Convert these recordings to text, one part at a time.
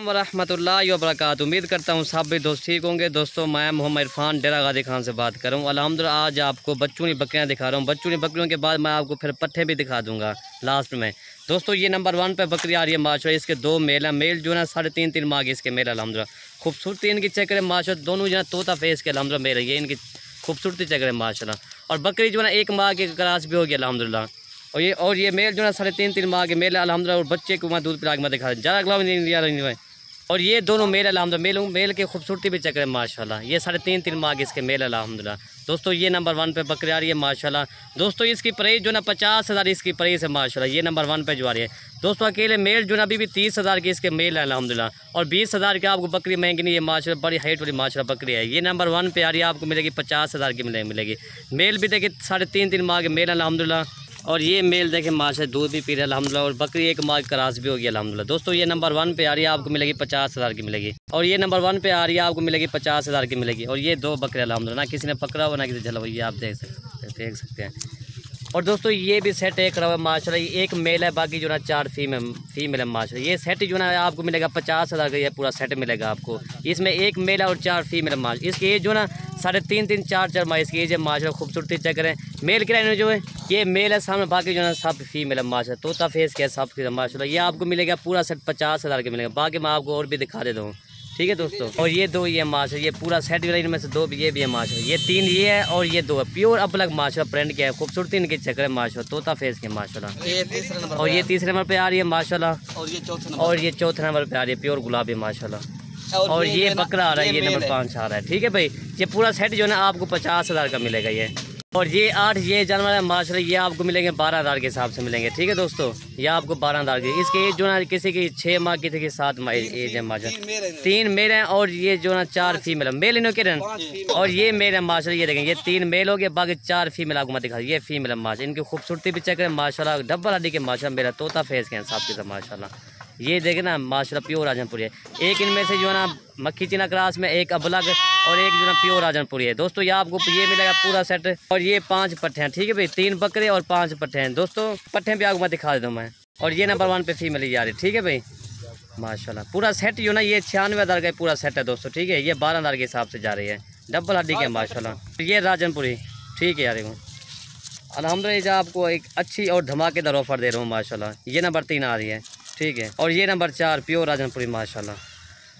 वरहमतुल्लाहि वबरकातुहू। उम्मीद करता हूँ सब भी दोस्त ठीक होंगे। दोस्तों मैं मोहम्मद इरफान डेरा गाजी खान से बात कर रहा हूँ। अल्हम्दुलिल्लाह आज आपको बच्चों की बकरियाँ दिखा रहा हूँ। बच्चों की बकरियों के बाद मैं आपको फिर पट्ठे भी दिखा दूँगा लास्ट में। दोस्तों ये नंबर 1 पे बकरी आ रही है माशाल्लाह। इसके 2 मेल हैं। मेल जो है ना 3.5 माह के इसके मेल अल्हम्दुलिल्लाह। खूबसूरती इनकी चेक करें माशाल्लाह। दोनों जो है तोता फेस के अल्हम्दुलिल्लाह मेल है। ये इनकी खूबसूरती चेक करें माशाल्लाह। और बकरी जो है ना 1 माह के क्रॉस भी हो गया अल्हम्दुलिल्लाह। और ये मेल जो है 3.5 माह के मेल है अल्हम्दुलिल्लाह। और बच्चे को मैं दूध पिला के मैं दिखा ज़्यादा अगला नहीं। और ये दोनों मेल अल्हम्दुलिल्लाह। मेल की खूबसूरती भी चेक करें माशाल्लाह। ये 3.5 माह के इसके मेल अल्हम्दुलिल्लाह। दोस्तों ये नंबर 1 पे बकरी आ रही है माशाल्लाह। दोस्तों इसकी प्राइस जो ना 50,000 इसकी प्राइस है माशाल्लाह। ये नंबर 1 पे जो आ रही है दोस्तों। अकेले मेल जो ना अभी भी 30,000 की इसके मेल है अल्हम्दुलिल्लाह। और 20,000 की आपको बकरी महंगी नहीं है माशाल्लाह। बड़ी हाइट वाली माशाल्लाह बकरी है। ये नंबर 1 पे आ रही है, आपको मिलेगी 50,000 की मिलेगी। मेल भी देखिए 3.5 माह के मेल अल्हम्दुलिल्लाह। और ये मेल देखें माशाल्लाह दूध भी पी रहे अल्हम्दुलिल्लाह। और बकरी 1 माह क्रॉस भी होगी अल्हम्दुलिल्लाह। दोस्तों ये नंबर 1 पे आ रही है, आपको मिलेगी 50,000 की मिलेगी। और ये नंबर 1 पे आ रही है, आपको मिलेगी 50,000 की मिलेगी। और ये 2 बकरे अल्हम्दुलिल्लाह, ना किसी ने पकड़ा हुआ ना किसी जला हुआ, ये आप देख सकते हैं। और दोस्तों ये भी सेट एक रहा है माशाल्लाह। ये 1 मेल है, बाकी जो ना 4 फीमेल है माशाल्लाह। ये सेट जो ना आपको मिलेगा 50,000 का, ये पूरा सेट मिलेगा आपको। इसमें 1 मेल है और 4 फीमेल है माशाल्लाह। इसकी एज जो ना 3.5 4 माह इसकी एज है माशाल्लाह। खूबसूरती चेक करें। मेल किराए जो है ये मेल है सामने, बाकी जो है सब फीमेल है माशाल्लाह। तोता फेस के सब माशाल्लाह। ये आपको मिलेगा पूरा सेट 50,000 का मिलेगा। बाकी मैं आपको और भी दिखा देता हूँ, ठीक है दोस्तों। और ये 2 ये माशाल्लाह, ये पूरा सेट जो है इनमें से 2 ये भी है माशाल्लाह। ये 3 ये है और ये 2 है। प्योर अपलग माशाल्लाह प्रिंट क्या है, खूबसूरती इनकी चेक करें माशाल्लाह। तोता फेस के माशाल्लाह। और ये 3रे नंबर पे आ रही है माशाल्लाह। और ये 4थे नंबर पे आ रही है प्योर गुलाबी माशाल्लाह। और ये बकरा आ रहा है, ये नंबर 5 आ रहा है, ठीक है भाई। ये पूरा सेट जो है ना आपको 50,000 का मिलेगा ये। और ये 8 ये जानवर है माशाल्लाह। ये आपको मिलेंगे 12,000 के हिसाब से मिलेंगे, ठीक है दोस्तों। ये आपको 12,000 की इसकी एज जो ना किसी की 6 माह की थी, 7 माह एज है माशाल्लाह। 3 मेल हैं और ये जो ना 4 फीमेल है। मेल इन्हों के और ये मेल है माशाल्लाह। ये देखें ये 3 मेल हो गए, बाकी 4 फीमेल आपको मैं दिखा। ये फीमेल है माशाल्लाह। इनकी खूबसूरती भी चेक करें माशाल्लाह। डबल हड्डी के माशाल्लाह मेरा तोता फेस के हिसाब से माशाल्लाह। ये देखे ना माशाल्लाह प्योर राजनपुरी है। एक इनमें से जो है ना मक्खी चीना क्रास में, एक अबलग और एक जो ना प्योर राजनपुरी है दोस्तों। ये आपको ये मिलेगा पूरा सेट। और ये 5 पट्ठे हैं, ठीक है भाई। 3 बकरे और 5 पट्ठे हैं दोस्तों। पट्ठे भी आपको मैं दिखा देता हूँ मैं। और ये नंबर 1 पे फीमेल ही आ रही है, ठीक है भाई माशाल्लाह। पूरा सेट जो ना ये 96,000 का पूरा सेट है दोस्तों, ठीक है। ये 12,000 के हिसाब से जा रही है, डबल हड्डी के माशाल्लाह। ये राजनपुरी, ठीक है यार अल्हम्दुलिल्लाह। आपको एक अच्छी और धमाकेदार ऑफर दे रहा हूँ माशाल्लाह। ये नंबर 3 आ रही है, ठीक है। और ये नंबर 4 प्योर राजनपुरी माशाल्लाह,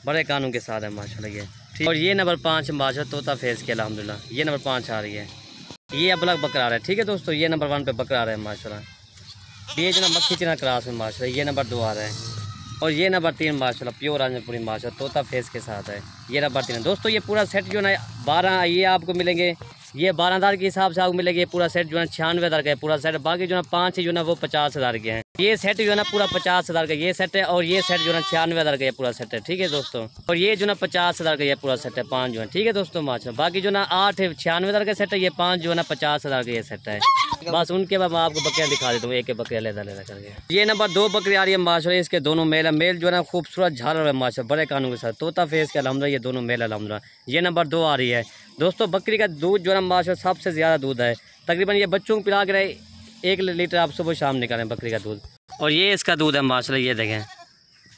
बड़े कानून के साथ है माशाल्लाह ये, ठीक। और ये नंबर 5 माशाल्लाह तोता फेस के अल्हम्दुलिल्लाह। ये नंबर 5 आ रही है। ये अबलग बकरा आ रहा है, ठीक है दोस्तों। ये नंबर 1 पे बकरा आ रहा है माशाल्लाह। ये जो ना मक्खी चना क्रास में माशाल्लाह। ये नंबर 2 आ रहा है। और ये नंबर 3 माशाल्लाह प्योर राजनपुरी माशाल्लाह तोता फेस के साथ है। ये नंबर 3 दोस्तों। ये पूरा सेट जो ना 12 ये आपको मिलेंगे। ये 12,000 के हिसाब से आपको मिलेगा। ये पूरा सेट जो है 96,000 का है पूरा सेट। बाकी जो ना 5 जो ना वो 50,000 के हैं। ये सेट जो है ना पूरा 50,000 का ये सेट है। और ये सेट जो है 96,000 का ये पूरा सेट है, ठीक है दोस्तों। और ये जो ना 50,000 का ये पूरा सेट है 5 जो है, ठीक है दोस्तों माशाल्लाह। बाकी जो ना 8 96,000 का सेट है। ये 5 जो है ना 50,000 का ये सेट है। बस उनके बाद मैं आपको बकरियाँ दिखा देता हूँ, एक बकरियाँ लेदा करके। ये नंबर 2 बकरी आ रही है माशाल्लाह। इसके दोनों मेल है। मेल जो है ना खूबसूरत झालर है माशाल्लाह, बड़े कानून के साथ तोता फेस के अल्हम्दुलिल्लाह। ये दोनों मेल अल्हम्दुलिल्लाह। ये नंबर 2 आ रही है दोस्तों। बकरी का दूध जो है ना माशाल्लाह सबसे ज़्यादा दूध है तकरीबन। ये बच्चों को पिला के 1 लीटर आप सुबह शाम निकालें बकरी का दूध। और ये इसका दूध है माशाल्लाह। ये देखें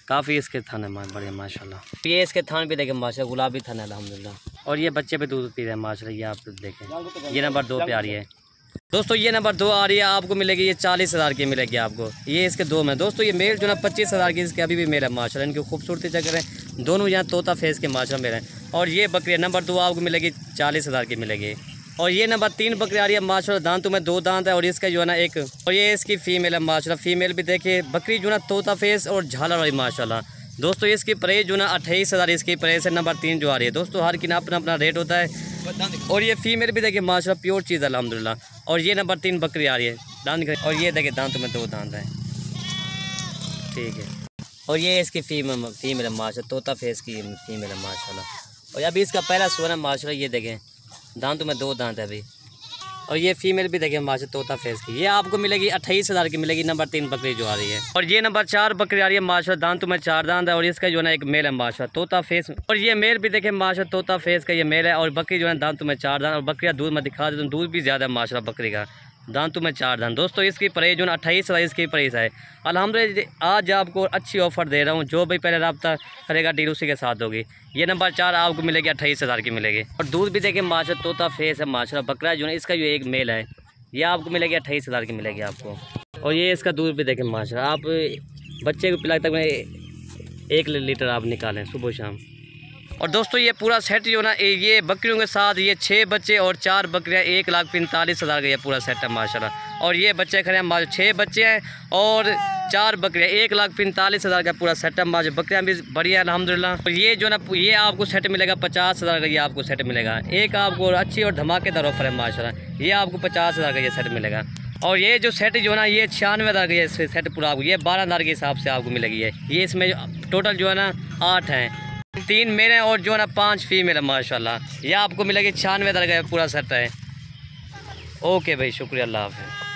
काफ़ी इसके थान है बड़े माशाल्लाह। ये इसके थान भी देखें माशाल्लाह, गुलाबी थान है अल्हम्दुलिल्लाह। और ये बच्चे पे दूध पी रहे हैं माशाल्लाह। ये आप देखें। ये नंबर 2 पे आ रही है दोस्तों। ये नंबर 2 आ रही है, आपको मिलेगी ये 40,000 की मिलेगी आपको। ये इसके 2 में दोस्तों। ये मेल जो ना 25,000 की इसके अभी भी मेल है माशाल्लाह। इनकी खूबसूरती चेक करें। दोनों यहाँ तोता फेस के माशाल्लाह मेल हैं। और ये बकरी नंबर 2 आपको मिलेगी 40,000 की मिलेगी। और ये नंबर 3 बकरी आ रही है माशाल्लाह। दांतों में 2 दांत है। और इसका जो है ना 1। और ये इसकी फीमेल है माशाल्लाह। फीमेल भी देखिए बकरी जो ना तोता फेस और झालर वाली माशाल्लाह दोस्तों। इसकी प्राइस जो ना 28,000 इसकी प्राइस है। नंबर 3 जो आ रही है दोस्तों। हर की ना अपना अपना रेट होता है। और ये फीमेल भी देखिए माशाल्लाह प्योर चीज़ है अल्हम्दुलिल्लाह। और ये नंबर 3 बकरी आ रही है दांत। और ये देखिए दांतों में 2 दांत हैं, ठीक है। और ये इसकी फीमेल है माशाल्लाह, तोता फेस की फीमेल है माशाल्लाह। और अभी इसका पहला सोना माशाल्लाह। ये देखें दांतों में 2 दांत है अभी। और ये फीमेल भी देखें माशाल्लाह तोता फेस की। ये आपको मिलेगी 28,000 की मिलेगी। नंबर 3 बकरी जो आ रही है। और ये नंबर 4 बकरी आ रही है माशाल्लाह। दांतों में 4 दांत है। और इसका जो है ना 1 मेल है माशाल्लाह तोता फेस। और ये मेल भी देखें माशाल्लाह तोता फेस का ये मेल है। और बकरी जो है दांतों में 4 दांत। और बकरियाँ दूध में दिखा देता हूँ, दूध भी ज़्यादा है माशाल्लाह बकरी का। दांतों में 4 दांत। दोस्तों इसकी प्राइस जो ना 28,000 इसकी प्राइस है। अल्हम्दुलिल्लाह आज आपको अच्छी ऑफ़र दे रहा हूँ, जो भी पहले रब्ता करेगा डील उसी के साथ होगी। ये नंबर 4 आपको मिलेगी 28,000 की मिलेगी। और दूध भी देखिए माशाल्लाह, तोता फेस है माशाल्लाह। बकरा जो है इसका जो एक मेल है, ये आपको मिलेगी 28,000 की मिलेगी आपको। और ये इसका दूध भी देखें माशाल्लाह, आप बच्चे को पिलाते तक 1 लीटर आप निकालें सुबह शाम। और दोस्तों ये पूरा सेट जो ना, ये बकरियों के साथ ये 6 बच्चे और 4 बकरियाँ 1,45,000 का ये पूरा सेट है माशाल्लाह। और ये बच्चे खड़े हैं माशाल्लाह, 6 बच्चे हैं और 4 बकरियाँ 1,45,000 का पूरा सेट है माशाल्लाह। बकरियाँ भी बढ़िया अल्हम्दुलिल्लाह। और ये जो ना, ये आपको सेट मिलेगा 50,000 का, ये आपको सेट मिलेगा। एक आपको अच्छी और धमाकेदार ऑफर है माशाल्लाह, ये आपको 50,000 का ये सेट मिलेगा। और ये जो सेट जो ना, ये 96,000 का ये सेट पूरा आपको, ये 12,000 के हिसाब से आपको मिलेगी। ये इसमें टोटल जो है ना 8 हैं, 3 मेल हैं और जो है ना 5 फीमेल है माशाल्लाह। ये आपको मिलेगी 96,000 का पूरा सेट है। ओके भाई, शुक्रिया, अल्लाह हाफ़िज़।